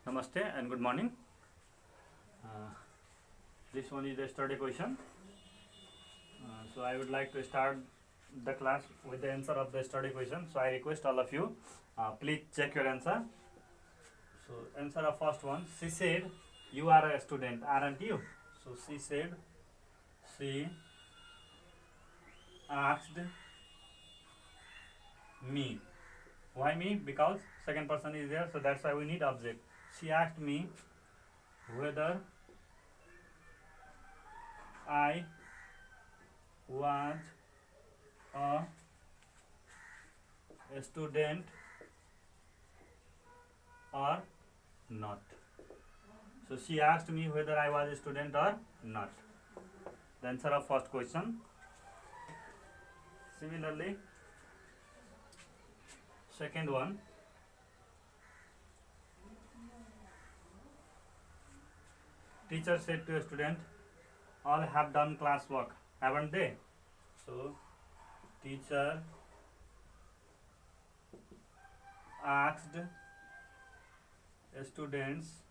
Namaste and good morning. Uh, this one is the study question. So I would like to start the class with the answer of the study question. So I request all of you, please check your answer. So answer of first one. She said, "You are a student, aren't you?" So she said, she asked me. Why me? Because second person is there, so that's why we need object. She asked me whether I was a student or not. So she asked me whether I was a student or not. The answer of first question. Similarly, second one. Teacher said to a student, all have done class work, haven't they? So teacher asked students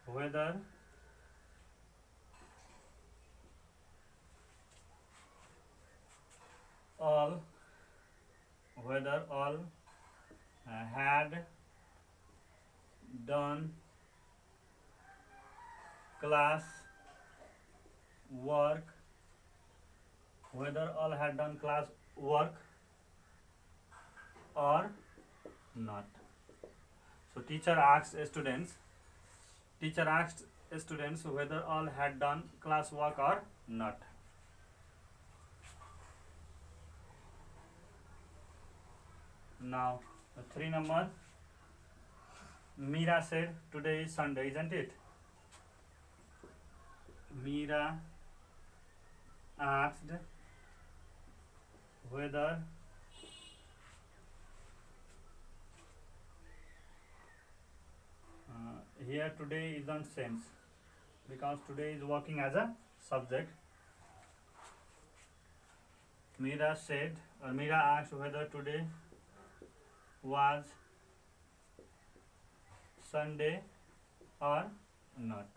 whether all had done class work, whether all had done class work or not. So teacher asked students whether all had done class work or not. Now, the 3 number. Meera said, today is Sunday, isn't it? Meera asked whether here today isn't sense because today is working as a subject. Meera asked whether today was Sunday or not.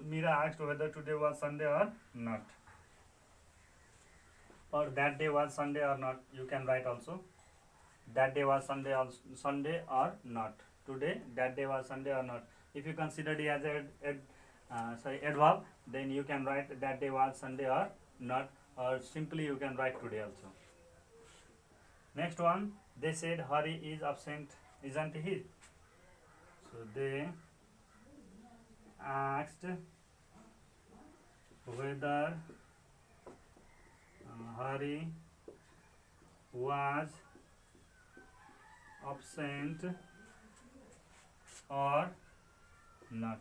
Meera asked whether today was Sunday or not. Or that day was Sunday or not. You can write also. That day was Sunday or not. Today, that day was Sunday or not. If you consider it as adverb, then you can write that day was Sunday or not. Or simply you can write today also. Next one, they said Hari is absent, isn't he? So they asked whether Hari was absent or not.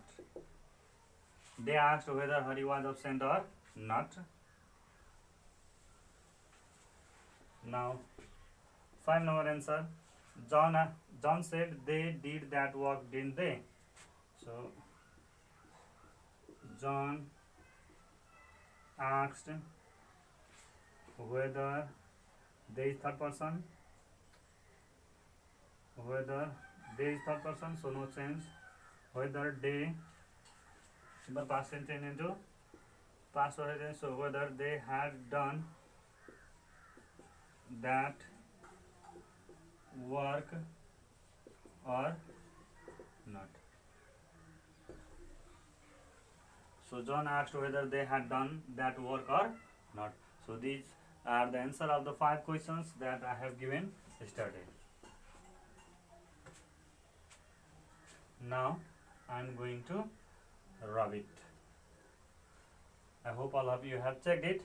They asked whether Hari was absent or not. Now, 5 number answer. John said they did that work, didn't they? So John asked whether they is third person, so no change. Whether they, simple past sentence into past tense, so whether they had done that work or not. So John asked whether they had done that work or not. So these are the answer of the 5 questions that I have given yesterday. Now I am going to rub it. I hope all of you have checked it.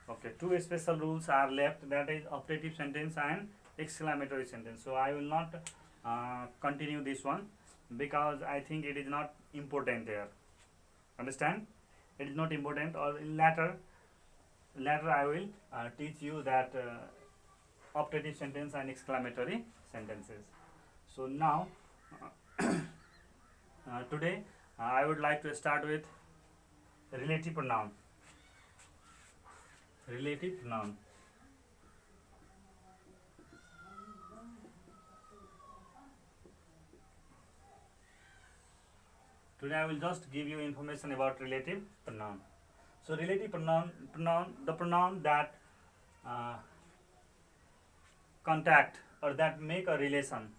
Okay, 2 special rules are left, that is operative sentence and exclamatory sentence. So I will not continue this one because I think it is not important here. Understand? It is not important, or later I will teach you that operative sentence and exclamatory sentences. So now today I would like to start with relative pronoun. Relative pronoun. Today I will just give you information about relative pronoun. So relative pronoun, the pronoun that contact or that make a relation.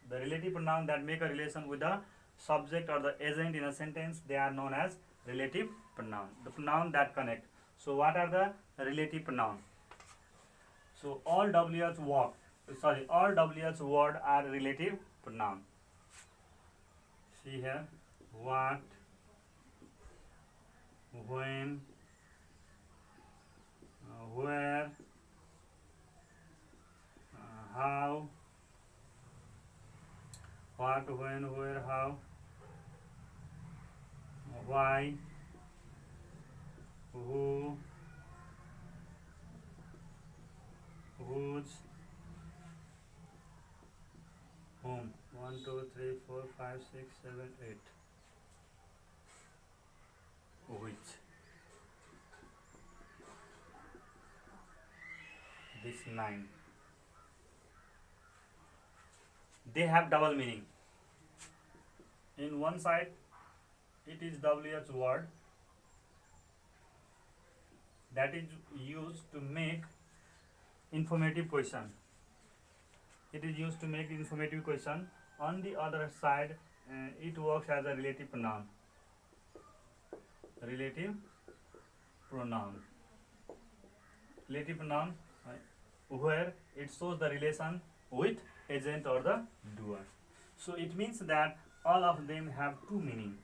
The relative pronoun that make a relation with the subject or the agent in a sentence, they are known as relative pronoun. The pronoun that connect. So what are the relative pronoun? So all WH word are relative pronoun. See here, what, when, where, how, what, when, where, how, why, who, whose, whom. 1, 2, 3, 4, 5, 6, 7, 8. Which. This 9. They have double meaning. In one side, it is WH word that is used to make informative question. It is used to make informative question. On the other side, it works as a relative pronoun. Relative pronoun. Relative pronoun where it shows the relation with agent or the doer. So it means that all of them have two meaning.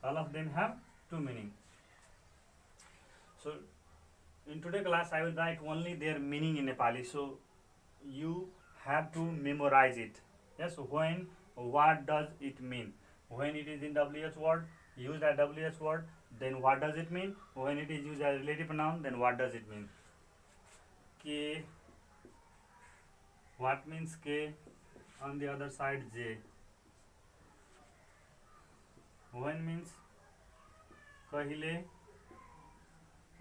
All of them have two meaning. So in today's class I will write only their meaning in Nepali. So you have to memorize it. Yes, when, what does it mean? When it is in WH word, used as WH word, then what does it mean? When it is used as relative pronoun, then what does it mean? K, what means K? On the other side, J. When means Kahile.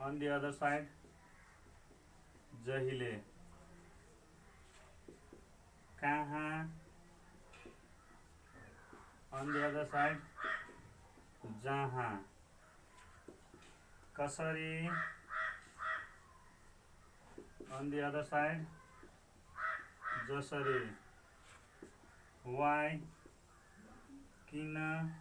On the other side, Jahile. Kaha. On the other side, Jaha. Kasari. On the other side, Jasari. Why? Kina.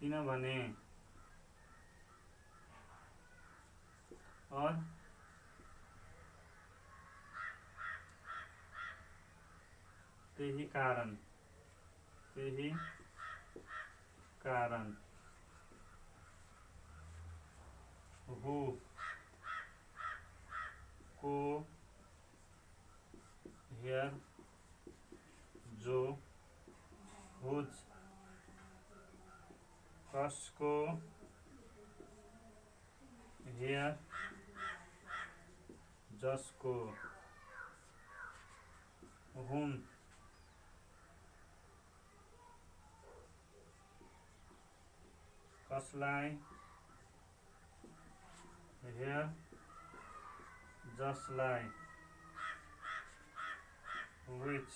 किनभने और त्यही कारण who co here जो whose कसको here जसको हुम कसलाई here जसलाई which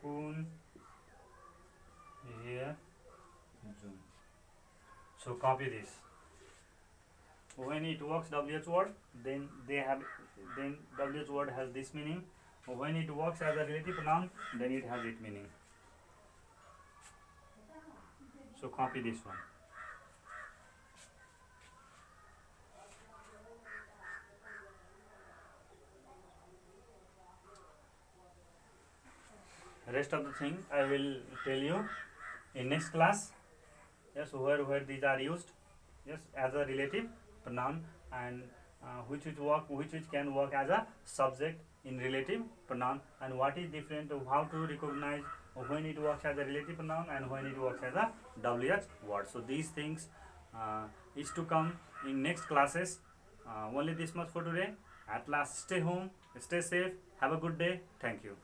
कुन here June. So copy this. When it works WH word, then WH word has this meaning. When it works as a relative pronoun, then it has its meaning. So copy this one. Rest of the thing I will tell you in next class. Yes, where these are used. Yes, as a relative pronoun, and which can work as a subject in relative pronoun, and what is different of how to recognize when it works as a relative pronoun and when it works as a WH word. So these things is to come in next classes. Only this much for today. At last, stay home, stay safe, have a good day. Thank you.